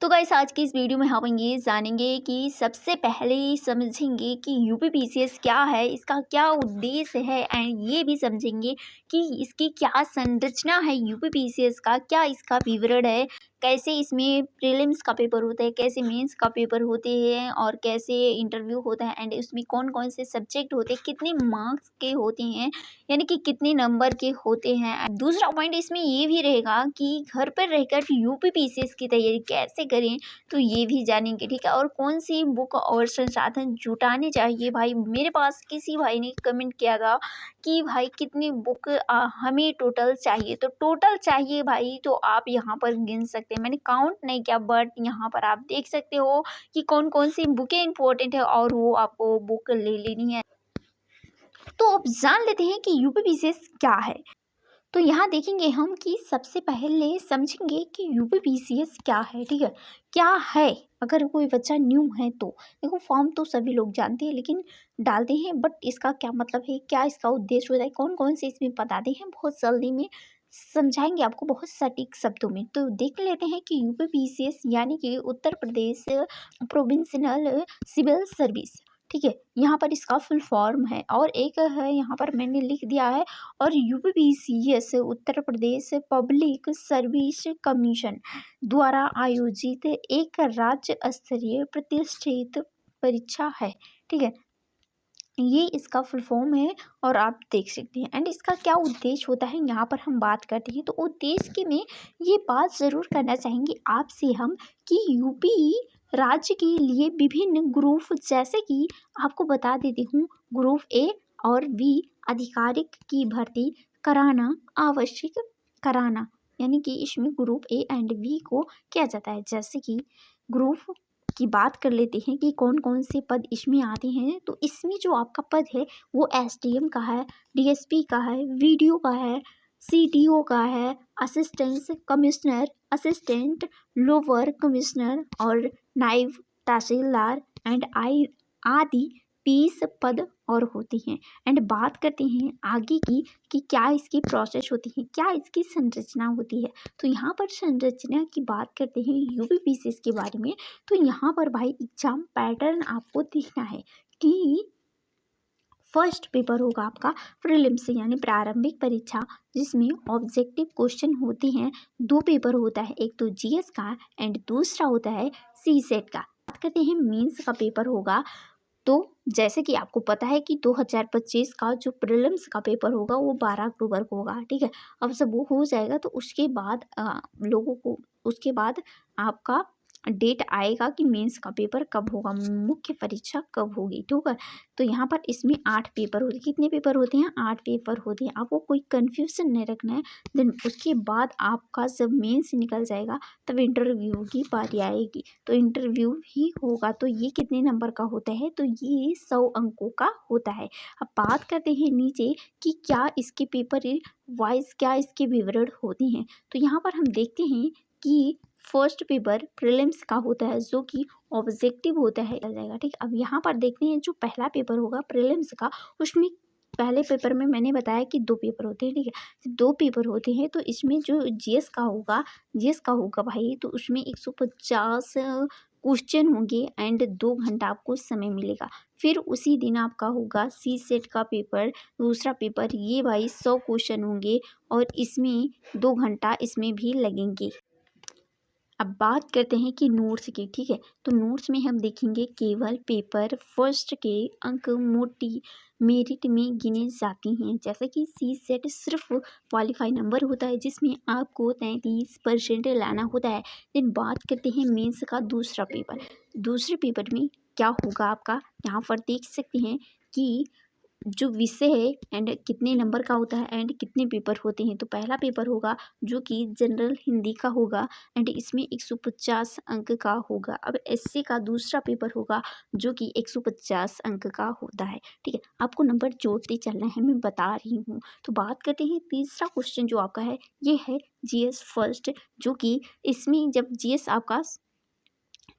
तो गाइस आज की इस वीडियो में हम ये जानेंगे कि सबसे पहले समझेंगे कि यूपीपीसीएस क्या है, इसका क्या उद्देश्य है एंड ये भी समझेंगे कि इसकी क्या संरचना है यूपीपीसीएस का, क्या इसका विवरण है, कैसे इसमें प्रीलिम्स का पेपर होता है, कैसे मेंस का पेपर होते हैं और कैसे इंटरव्यू होता है एंड उसमें कौन कौन से सब्जेक्ट होते हैं, कितने मार्क्स के होते हैं, यानी कि कितने नंबर के होते हैं। दूसरा पॉइंट इसमें ये भी रहेगा कि घर पर रहकर यूपीपीसीएस की तैयारी कैसे करें, तो ये भी जानेंगे, ठीक है। और कौन सी बुक और संसाधन जुटाने चाहिए। भाई मेरे पास किसी भाई ने कमेंट किया था कि भाई कितनी बुक हमें टोटल चाहिए, तो टोटल चाहिए भाई तो आप यहाँ पर गिन सकते हैं। मैंने काउंट नहीं किया बट यहाँ पर आप देख सकते हो कि कौन कौन सी बुकें इंपॉर्टेंट है और वो आपको बुक ले लेनी है। तो अब जान लेते हैं कि यूपीपीसीएस क्या है। तो यहाँ देखेंगे हम कि सबसे पहले समझेंगे कि यूपीपीसीएस क्या है, ठीक है। क्या है, अगर कोई बच्चा न्यू है तो देखो फॉर्म तो सभी लोग जानते हैं लेकिन डालते हैं, बट इसका क्या मतलब है, क्या इसका उद्देश्य होता है, कौन कौन से इसमें बताते हैं, बहुत जल्दी में समझाएंगे आपको बहुत सटीक शब्दों में। तो देख लेते हैं कि यूपीपीसीएस यानी कि Uttar Pradesh provincial civil service, ठीक है। यहाँ पर इसका फुल फॉर्म है और एक है यहाँ पर मैंने लिख दिया है, और UPPCS Uttar Pradesh public service commission द्वारा आयोजित एक राज्य स्तरीय प्रतिष्ठित परीक्षा है, ठीक है। ये इसका फुल फॉर्म है और आप देख सकते हैं। एंड इसका क्या उद्देश्य होता है यहाँ पर हम बात करते हैं, तो उद्देश्य के में ये बात ज़रूर करना चाहेंगे आपसे हम कि यूपी राज्य के लिए विभिन्न ग्रुप, जैसे कि आपको बता देती हूँ, ग्रुप ए और बी आधिकारिक की भर्ती कराना आवश्यक कराना, यानी कि इसमें ग्रुप ए एंड बी को किया जाता है। जैसे कि ग्रुप की बात कर लेते हैं कि कौन कौन से पद इसमें आते हैं, तो इसमें जो आपका पद है वो एसडीएम का है, डीएसपी का है, वीडियो का है, सीटीओ का है, assistant commissioner, assistant lower commissioner और नायब तहसीलदार एंड आई आदि 20 पद और होते हैं। एंड बात करते हैं आगे की कि क्या इसकी प्रोसेस होती है, क्या इसकी संरचना होती है। तो यहाँ पर संरचना की बात करते हैं यूपीपीसीएस के बारे में। तो यहाँ पर भाई एग्जाम पैटर्न आपको देखना है कि फर्स्ट पेपर होगा आपका प्रीलिम्स यानी प्रारंभिक परीक्षा, जिसमें ऑब्जेक्टिव क्वेश्चन होते हैं। 2 पेपर होता है, एक तो जीएस का एंड दूसरा होता है सीसेट का। बात करते हैं मेंस का पेपर होगा, तो जैसे कि आपको पता है कि 2025 का जो प्रीलिम्स का पेपर होगा वो 12 अक्टूबर को होगा, ठीक है। अब जब वो हो जाएगा तो उसके बाद लोगों को उसके बाद आपका डेट आएगा कि मेंस का पेपर कब होगा, मुख्य परीक्षा कब होगी, ठीक है। तो यहाँ पर इसमें 8 पेपर होते हैं। कितने पेपर होते हैं? 8 पेपर होते हैं। आपको कोई कन्फ्यूजन नहीं रखना है। देन उसके बाद आपका जब मेंस निकल जाएगा तब इंटरव्यू की बारी आएगी, तो इंटरव्यू ही होगा। तो ये कितने नंबर का होता है? तो ये 100 अंकों का होता है। अब बात करते हैं नीचे कि क्या इसके पेपर वाइज क्या इसके विवरण होते हैं। तो यहाँ पर हम देखते हैं कि फर्स्ट पेपर प्रीलिम्स का होता है जो कि ऑब्जेक्टिव होता है, चल जाएगा, ठीक। अब यहाँ पर देखते हैं जो पहला पेपर होगा प्रीलिम्स का, उसमें पहले पेपर में मैंने बताया कि 2 पेपर होते हैं, ठीक है। 2 पेपर होते हैं, तो इसमें जो जीएस का होगा भाई, तो उसमें 150 क्वेश्चन होंगे एंड 2 घंटा आपको समय मिलेगा। फिर उसी दिन आपका होगा सी सेट का पेपर, दूसरा पेपर, ये भाई 100 क्वेश्चन होंगे और इसमें 2 घंटा इसमें भी लगेंगे। अब बात करते हैं कि नोट्स की, ठीक है। तो नोट्स में हम देखेंगे केवल पेपर फर्स्ट के अंक मोटी मेरिट में गिने जाती हैं। जैसे कि सी सेट सिर्फ क्वालिफाई नंबर होता है जिसमें आपको 33% लाना होता है। देन बात करते हैं मेंस का दूसरा पेपर में क्या होगा आपका, यहाँ पर देख सकते हैं कि जो विषय है एंड कितने नंबर का होता है एंड कितने पेपर होते हैं। तो पहला पेपर होगा जो कि जनरल हिंदी का होगा एंड इसमें 150 अंक का होगा। अब एसए का दूसरा पेपर होगा जो कि 150 अंक का होता है, ठीक है। आपको नंबर जोड़ते चलना है, मैं बता रही हूँ। तो बात करते हैं तीसरा क्वेश्चन जो आपका है, ये है जीएस फर्स्ट, जो कि इसमें जब जीएस आपका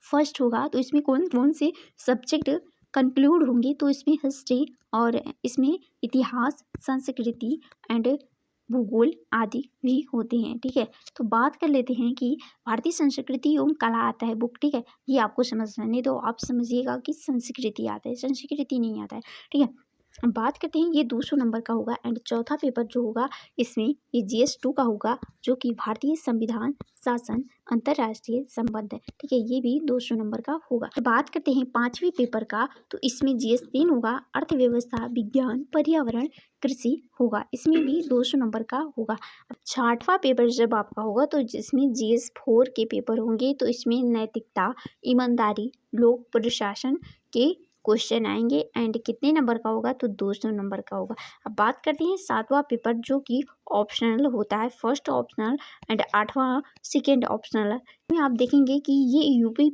फर्स्ट होगा तो इसमें कौन कौन से सब्जेक्ट कंक्लूड होंगे, तो इसमें हिस्ट्री और इसमें इतिहास, संस्कृति एंड भूगोल आदि भी होते हैं। ठीक है, तो बात कर लेते हैं कि भारतीय संस्कृति एवं कला आता है बुक। ठीक है, ये आपको समझना, नहीं तो आप समझिएगा कि संस्कृति आता है, संस्कृति नहीं आता है। ठीक है, अब बात करते हैं, ये 200 नंबर का होगा। एंड चौथा पेपर जो होगा इसमें ये GS2 का होगा, जो कि भारतीय संविधान, शासन, अंतर्राष्ट्रीय संबंध है। ठीक है, ये भी 200 नंबर का होगा। तो बात करते हैं पांचवी पेपर का, तो इसमें GS3 होगा, अर्थव्यवस्था, विज्ञान, पर्यावरण, कृषि होगा, इसमें भी 200 नंबर का होगा। अब छठवां पेपर जब आपका होगा तो जिसमें GS4 के पेपर होंगे, तो इसमें नैतिकता, ईमानदारी, लोक प्रशासन के क्वेश्चन आएंगे। एंड कितने नंबर का होगा, तो 200 नंबर का होगा। अब बात करते हैं सातवां पेपर, जो कि ऑप्शनल होता है, फर्स्ट ऑप्शनल एंड आठवां सेकेंड ऑप्शनल है। में आप देखेंगे कि ये यूपी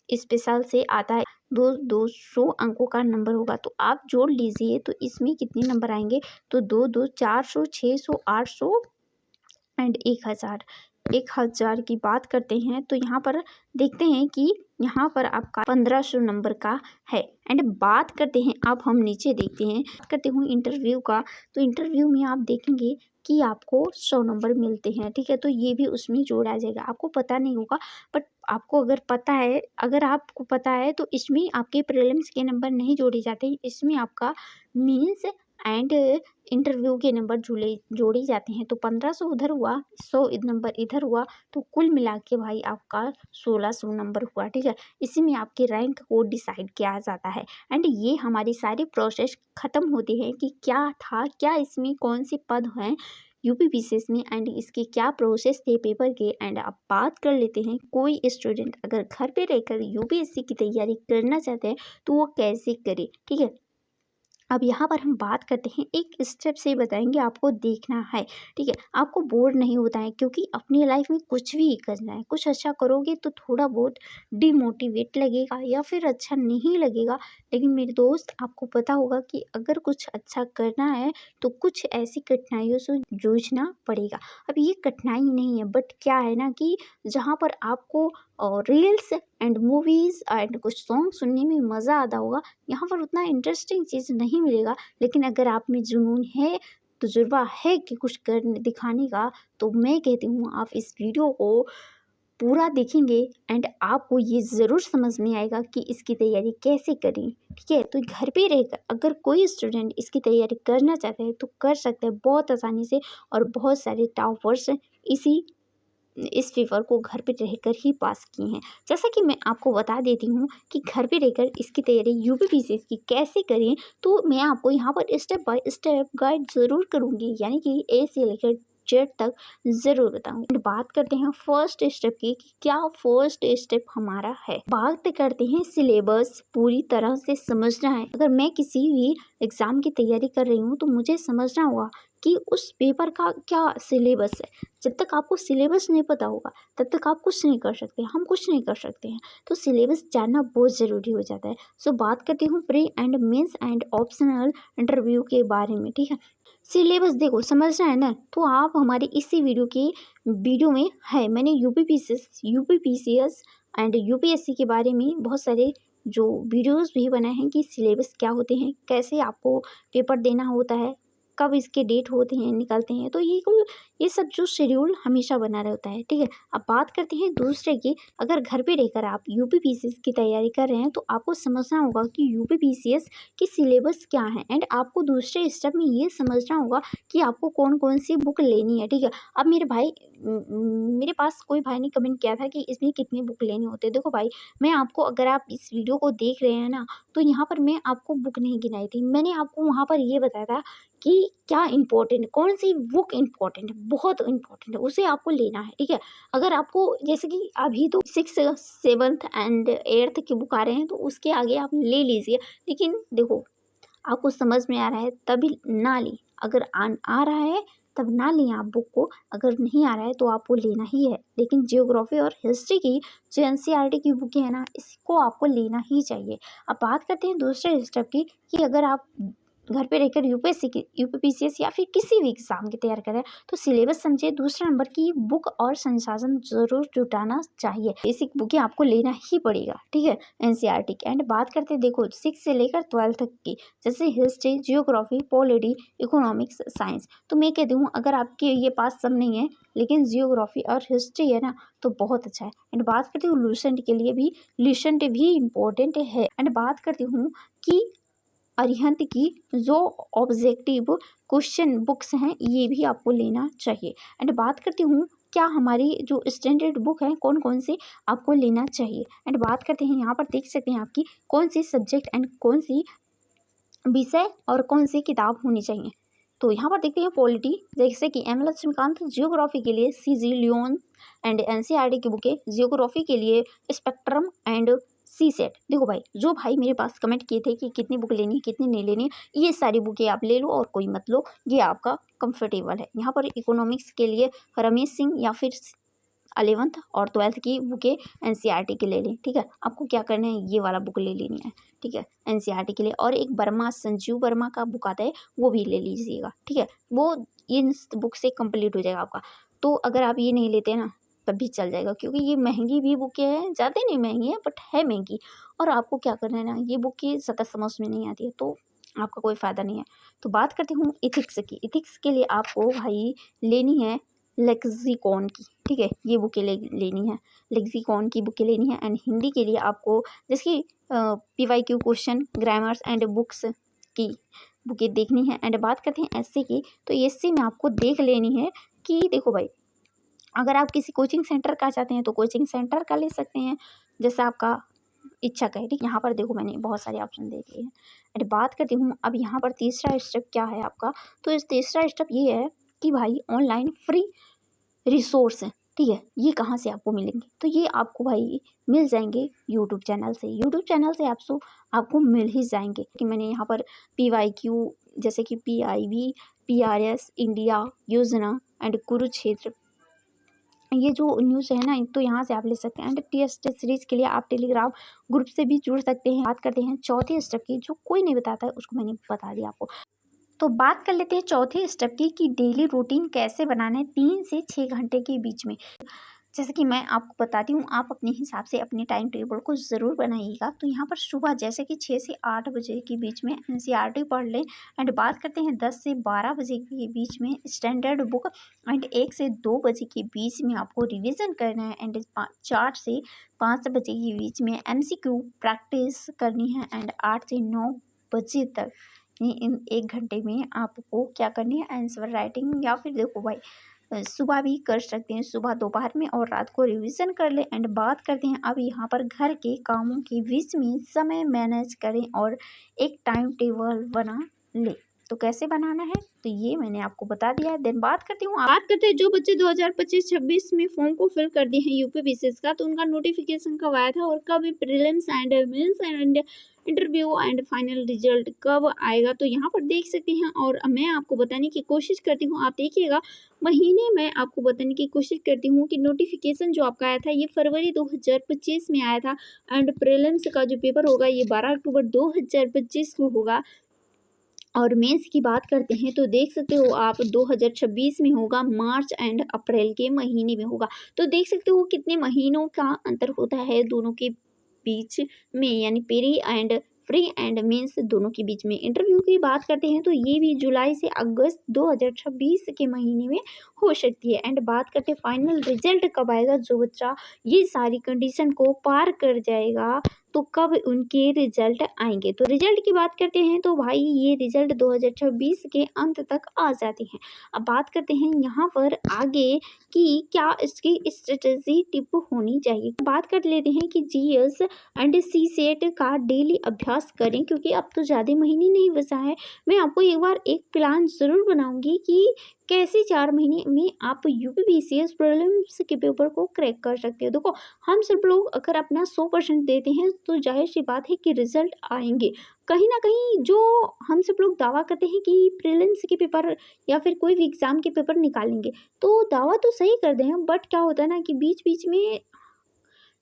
स्पेशल से आता है, 200 अंकों का नंबर होगा। तो आप जोड़ लीजिए, तो इसमें कितने नंबर आएंगे, तो 2 400, 600, 800 एंड 1000 की बात करते हैं, तो यहाँ पर देखते हैं कि यहाँ पर आपका 1500 नंबर का है। एंड बात करते हैं, अब हम नीचे देखते हैं, बात करते हूँ इंटरव्यू का, तो इंटरव्यू में आप देखेंगे कि आपको 100 नंबर मिलते हैं। ठीक है, तो ये भी उसमें जोड़ा जाएगा, आपको पता नहीं होगा, बट आपको अगर पता है, अगर आपको पता है तो इसमें आपके प्रीलिम्स के नंबर नहीं जोड़े जाते, इसमें आपका मीन्स एंड इंटरव्यू के नंबर जोड़े जाते हैं। तो 1500 उधर हुआ, 100 नंबर इधर हुआ, तो कुल मिला के भाई आपका 1600 नंबर हुआ। ठीक है, इसी में आपके रैंक को डिसाइड किया जाता है। एंड ये हमारी सारी प्रोसेस ख़त्म होती है कि क्या था, क्या इसमें कौन से पद हैं UPPCS में, एंड इसके क्या प्रोसेस थे पेपर के। एंड अब बात कर लेते हैं, कोई स्टूडेंट अगर घर पे रहकर UPSC की तैयारी करना चाहते हैं तो वो कैसे करे। ठीक है, अब यहाँ पर हम बात करते हैं, एक स्टेप से बताएंगे, आपको देखना है। ठीक है, आपको बोर नहीं होता है, क्योंकि अपनी लाइफ में कुछ भी करना है, कुछ अच्छा करोगे तो थोड़ा बहुत डिमोटिवेट लगेगा या फिर अच्छा नहीं लगेगा, लेकिन मेरे दोस्त आपको पता होगा कि अगर कुछ अच्छा करना है तो कुछ ऐसी कठिनाइयों से जूझना पड़ेगा। अब ये कठिनाई नहीं है, बट क्या है ना कि जहाँ पर आपको रील्स एंड मूवीज़ एंड कुछ सॉन्ग सुनने में मज़ा आता होगा, यहाँ पर उतना इंटरेस्टिंग चीज़ नहीं मिलेगा। लेकिन अगर आप में जुनून है, तजुर्बा है कि कुछ कर दिखाने का, तो मैं कहती हूँ आप इस वीडियो को पूरा देखेंगे एंड आपको ये ज़रूर समझ में आएगा कि इसकी तैयारी कैसे करें। ठीक है, तो घर पे रहकर अगर कोई स्टूडेंट इसकी तैयारी करना चाहते हैं तो कर सकते हैं बहुत आसानी से, और बहुत सारे टॉपर्स इस पेपर को घर पे रहकर ही पास किए हैं। जैसा कि मैं आपको बता देती हूँ कि घर पे रहकर इसकी तैयारी UPPCS की कैसे करें, तो मैं आपको यहाँ पर स्टेप बाय स्टेप गाइड ज़रूर करूँगी, यानी कि A से लेकर Z तक ज़रूर बताऊँगी। बात करते हैं फर्स्ट स्टेप की कि क्या फर्स्ट स्टेप हमारा है। बात करते हैं सिलेबस पूरी तरह से समझना है। अगर मैं किसी भी एग्ज़ाम की तैयारी कर रही हूँ तो मुझे समझना होगा कि उस पेपर का क्या सिलेबस है। जब तक आपको सिलेबस नहीं पता होगा तब तक आप कुछ नहीं कर सकते, हम कुछ नहीं कर सकते हैं। तो सिलेबस जानना बहुत ज़रूरी हो जाता है। सो बात करती हूँ pre and mains and optional interview के बारे में। ठीक है, सिलेबस देखो समझना है ना, तो आप हमारे इसी वीडियो में है, मैंने UPPCS एंड UPSC के बारे में बहुत सारे जो वीडियोस भी बनाए हैं कि सिलेबस क्या होते हैं, कैसे आपको पेपर देना होता है, कब इसके डेट होते हैं निकलते हैं, तो ये सब जो शेड्यूल हमेशा बना रहता है। ठीक है, अब बात करते हैं दूसरे की, अगर घर पे रहकर आप UPPCS की तैयारी कर रहे हैं तो आपको समझना होगा कि UPPCS की सिलेबस क्या है। एंड आपको दूसरे स्टेप में ये समझना होगा कि आपको कौन कौन सी बुक लेनी है। ठीक है, अब मेरे पास कोई भाई ने कमेंट किया था कि इसमें कितनी बुक लेने होते हैं। देखो भाई, मैं आपको, अगर आप इस वीडियो को देख रहे हैं ना, तो यहाँ पर मैं आपको बुक नहीं गिनाई थी, मैंने आपको वहाँ पर ये बताया था कि क्या इम्पोर्टेंट, कौन सी बुक इम्पोर्टेंट है, बहुत इम्पोर्टेंट है, उसे आपको लेना है। ठीक है, अगर आपको जैसे कि अभी तो 6th 7th एंड 8th की बुक आ रहे हैं तो उसके आगे आप ले लीजिए, लेकिन देखो आपको समझ में आ रहा है तभी ना लें, अगर आ रहा है तब ना लें आप बुक को, अगर नहीं आ रहा है तो आपको लेना ही है। लेकिन जियोग्राफी और हिस्ट्री की जो NCERT की बुकें हैं ना, इसको आपको लेना ही चाहिए। अब बात करते हैं दूसरे स्टेप की कि अगर आप घर पे रहकर यूपीएससी की यूपीपीसीएस या फिर किसी भी एग्ज़ाम की तैयारी कर रहे हैं तो सिलेबस समझे। दूसरा नंबर की बुक और संसाधन ज़रूर जुटाना चाहिए। बेसिक बुकें आपको लेना ही पड़ेगा, ठीक है, एनसीईआरटी की। एंड बात करते हैं देखो 6 से लेकर 12 तक की, जैसे history, geography, polity, economics, science. तो मैं कहती हूँ अगर आपके ये पास सब नहीं है लेकिन जियोग्राफी और हिस्ट्री है ना तो बहुत अच्छा है। एंड बात करती हूँ लूसेंट के लिए भी, लूसेंट भी इम्पोर्टेंट है। एंड बात करती हूँ कि अरिहंत की जो ऑब्जेक्टिव क्वेश्चन बुक्स हैं ये भी आपको लेना चाहिए। एंड बात करती हूँ क्या हमारी जो स्टैंडर्ड बुक है कौन कौन से आपको लेना चाहिए। एंड बात करते हैं यहाँ पर देख सकते हैं आपकी कौन सी सब्जेक्ट एंड कौन सी विषय और कौन सी किताब होनी चाहिए। तो यहाँ पर देखते हैं पॉलिटी, जैसे कि एम लक्ष्मीकांत जियोग्राफी के लिए सीजी लियोन एंड एनसीईआरटी की बुकें, जियोग्राफी के लिए स्पेक्ट्रम एंड सी सेट। देखो भाई जो भाई मेरे पास कमेंट किए थे कि कितनी बुक लेनी है कितनी नहीं लेनी है, ये सारी बुकें आप ले लो और कोई मत लो, ये आपका कंफर्टेबल है। यहाँ पर इकोनॉमिक्स के लिए रमेश सिंह या फिर 11th और 12th की बुकें एनसीईआरटी के ले लें, ठीक है। आपको क्या करना है ये वाला बुक ले लेनी है, ठीक है, एनसीईआरटी के लिए। और एक वर्मा, संजीव वर्मा का बुक आता है वो भी ले लीजिएगा, ठीक है, वो इन बुक से कंप्लीट हो जाएगा आपका। तो अगर आप ये नहीं लेते ना तब भी चल जाएगा, क्योंकि ये महंगी भी बुकें हैं, ज़्यादा नहीं महंगी है बट है महंगी। और आपको क्या करना है ना, ये बुकें ज़्यादा समझ में नहीं आती है तो आपका कोई फ़ायदा नहीं है। तो बात करती हूँ इथिक्स की। इथिक्स के लिए आपको भाई लेनी है लेक्सिकॉन की, ठीक है, ये बुकें लेनी है, लेक्सिकॉन की बुकें लेनी है। एंड हिंदी के लिए आपको जैसे PYQ question, grammars and books की बुकें देखनी है। एंड बात करते हैं एससी की, तो एससी में आपको देख लेनी है कि देखो भाई अगर आप किसी कोचिंग सेंटर का चाहते हैं तो कोचिंग सेंटर का ले सकते हैं, जैसा आपका इच्छा का है, ठीक। यहाँ पर देखो मैंने बहुत सारे ऑप्शन देख लिए हैं। एंड बात करती हूँ अब यहाँ पर तीसरा स्टेप क्या है आपका, तो इस तीसरा स्टेप ये है कि भाई ऑनलाइन फ्री रिसोर्स हैं, ठीक है, ये कहाँ से आपको मिलेंगे, तो ये आपको भाई मिल जाएंगे यूट्यूब चैनल से। यूट्यूब चैनल से आपको मिल ही जाएंगे कि मैंने यहाँ पर PYQ जैसे कि PIB, PRS, इंडिया योजना एंड कुरुक्षेत्र, ये जो न्यूज़ है ना तो यहाँ से आप ले सकते हैं। एंड TST सीरीज़ के लिए आप टेलीग्राम ग्रुप से भी जुड़ सकते हैं। बात करते हैं चौथे स्टेप की, जो कोई नहीं बताता है उसको मैंने बता दिया आपको। तो बात कर लेते हैं चौथे स्टेप की कि डेली रूटीन कैसे बनाना है 3 से 6 घंटे के बीच में। जैसे कि मैं आपको बताती हूँ, आप अपने हिसाब से अपने टाइम टेबल को ज़रूर बनाइएगा। तो यहाँ पर सुबह जैसे कि 6 से 8 बजे के बीच में एनसीईआरटी पढ़ लें। एंड बात करते हैं 10 से 12 बजे के बीच में स्टैंडर्ड बुक। एंड 1 से 2 बजे के बीच में आपको रिवीजन करना है। एंड 4 से 5 बजे के बीच में MCQ प्रैक्टिस करनी है। एंड 8 से 9 बजे तक इन 1 घंटे में आपको क्या करनी है, आंसर राइटिंग या फिर देखो भाई सुबह भी कर सकते हैं, सुबह दोपहर में और रात को रिवीजन कर लें। एंड बात करते हैं अब यहाँ पर घर के कामों के बीच में समय मैनेज करें और एक टाइम टेबल बना लें। तो कैसे बनाना है तो ये मैंने आपको बता दिया है। देन बात करती हूँ, बात करते हैं जो बच्चे 2025-26 में फॉर्म को फिल कर दिए हैं यूपीपीसीएस का, तो उनका नोटिफिकेशन कब आया था और कब prelims and mains and interview and final result कब आएगा, तो यहाँ पर देख सकते हैं। और मैं आपको बताने की कोशिश करती हूँ, आप देखिएगा महीने में आपको बताने की कोशिश करती हूँ कि नोटिफिकेशन जो आपका आया था ये फरवरी 2025 में आया था। एंड प्रीलिम्स का जो पेपर होगा ये 12 अक्टूबर 2025 को होगा। और मेंस की बात करते हैं तो देख सकते हो आप 2026 में होगा, मार्च एंड अप्रैल के महीने में होगा। तो देख सकते हो कितने महीनों का अंतर होता है दोनों के बीच में, यानी pre and free and mains दोनों के बीच में। इंटरव्यू की बात करते हैं तो ये भी जुलाई से अगस्त 2026 के महीने में हो सकती है। एंड बात करते हैं फाइनल रिजल्ट कब आएगा, जो बच्चा ये सारी कंडीशन को पार कर जाएगा तो कब उनके रिजल्ट आएंगे। तो रिजल्ट की बात करते हैं तो भाई ये रिजल्ट 2026 के अंत तक आ जाते हैं। अब बात करते हैं यहाँ पर आगे कि क्या इसकी स्ट्रेटजी टिप होनी चाहिए। बात कर लेते हैं कि GS एंड CSET का डेली अभ्यास करें, क्योंकि अब तो ज़्यादा महीने नहीं बचा है। मैं आपको एक बार एक प्लान ज़रूर बनाऊंगी कि कैसे 4 महीने में आप यूपीपीसीएस प्रीलिम्स के पेपर को क्रैक कर सकते हो। देखो हम सब लोग अगर अपना 100% देते हैं तो जाहिर सी बात है कि रिजल्ट आएंगे। कहीं ना कहीं जो हम सब लोग दावा करते हैं कि प्रीलिम्स के पेपर या फिर कोई भी एग्ज़ाम के पेपर निकालेंगे, तो दावा तो सही कर दें, बट क्या होता है ना कि बीच बीच में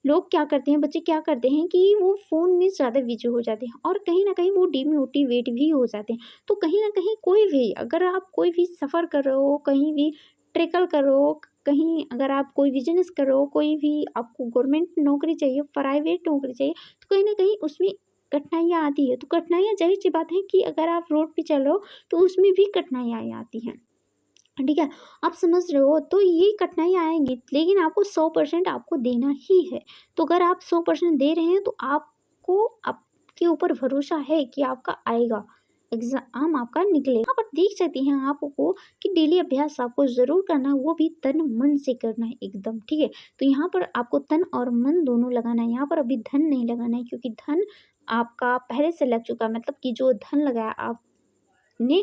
लोग क्या करते हैं, बच्चे क्या करते हैं कि वो फ़ोन में ज़्यादा बिजी हो जाते हैं और कहीं ना कहीं वो डिमोटिवेट भी हो जाते हैं। तो कहीं ना कहीं कोई भी, अगर आप कोई भी सफ़र कर रहे हो, कहीं भी ट्रैवल कर रहे हो, कहीं अगर आप कोई बिजनेस कर रहे हो, कोई भी आपको गवर्नमेंट नौकरी चाहिए, प्राइवेट नौकरी चाहिए, तो कहीं ना कहीं उसमें कठिनाइयाँ आती है। तो कठिनाइयाँ ज़ाहिर सी बात है कि अगर आप रोड पे चल रहे हो तो उसमें भी कठिनाइयाँ आती हैं, ठीक है? आप समझ रहे हो? तो ये कठिनाइयाँ आएँगी, लेकिन आपको 100% आपको देना ही है। तो अगर आप 100% दे रहे हैं तो आपको आपके ऊपर भरोसा है कि आपका आएगा, एग्ज़ाम आपका निकलेगा। यहाँ पर देख सकते हैं आपको कि डेली अभ्यास आपको ज़रूर करना है, वो भी तन-मन से करना है एकदम, ठीक है? तो यहाँ पर आपको तन और मन दोनों लगाना है, यहाँ पर अभी धन नहीं लगाना है, क्योंकि धन आपका पहले से लग चुका है, मतलब कि जो धन लगाया आपने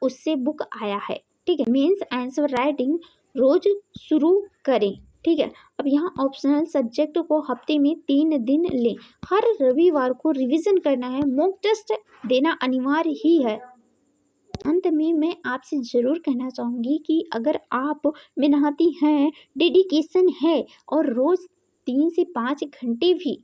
उससे बुक आया है, ठीक है? मीन्स आंसर राइटिंग रोज शुरू करें, ठीक है? अब यहाँ ऑप्शनल सब्जेक्ट को हफ्ते में 3 दिन लें, हर रविवार को रिवीजन करना है, मॉक टेस्ट देना अनिवार्य ही है। अंत में मैं आपसे ज़रूर कहना चाहूँगी कि अगर आप मेहनती हैं, डेडिकेशन है और रोज़ 3 से 5 घंटे भी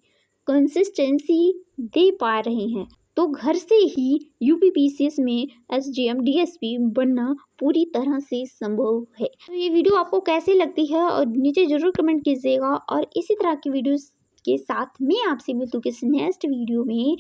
कंसिस्टेंसी दे पा रहे हैं, तो घर से ही यूपीपीसीएस में एसडीएम डीएसपी बनना पूरी तरह से संभव है। तो ये वीडियो आपको कैसी लगती है और नीचे ज़रूर कमेंट कीजिएगा, और इसी तरह की वीडियोस के साथ मैं आपसे मिलूँ किसी नेक्स्ट वीडियो में।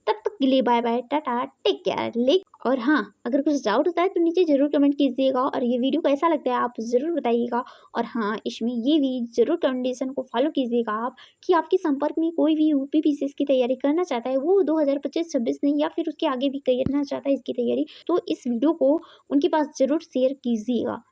तब तक के लिए bye bye, tata, take care. और हाँ, अगर कुछ डाउट होता है तो नीचे ज़रूर कमेंट कीजिएगा, और ये वीडियो कैसा लगता है आप ज़रूर बताइएगा। और हाँ, इसमें ये भी ज़रूर कंडीशन को फॉलो कीजिएगा आप, कि आपके संपर्क में कोई भी यूपीपीसीएस की तैयारी करना चाहता है, वो 2025-26 नहीं या फिर उसके आगे भी करना चाहता है इसकी तैयारी, तो इस वीडियो को उनके पास ज़रूर शेयर कीजिएगा।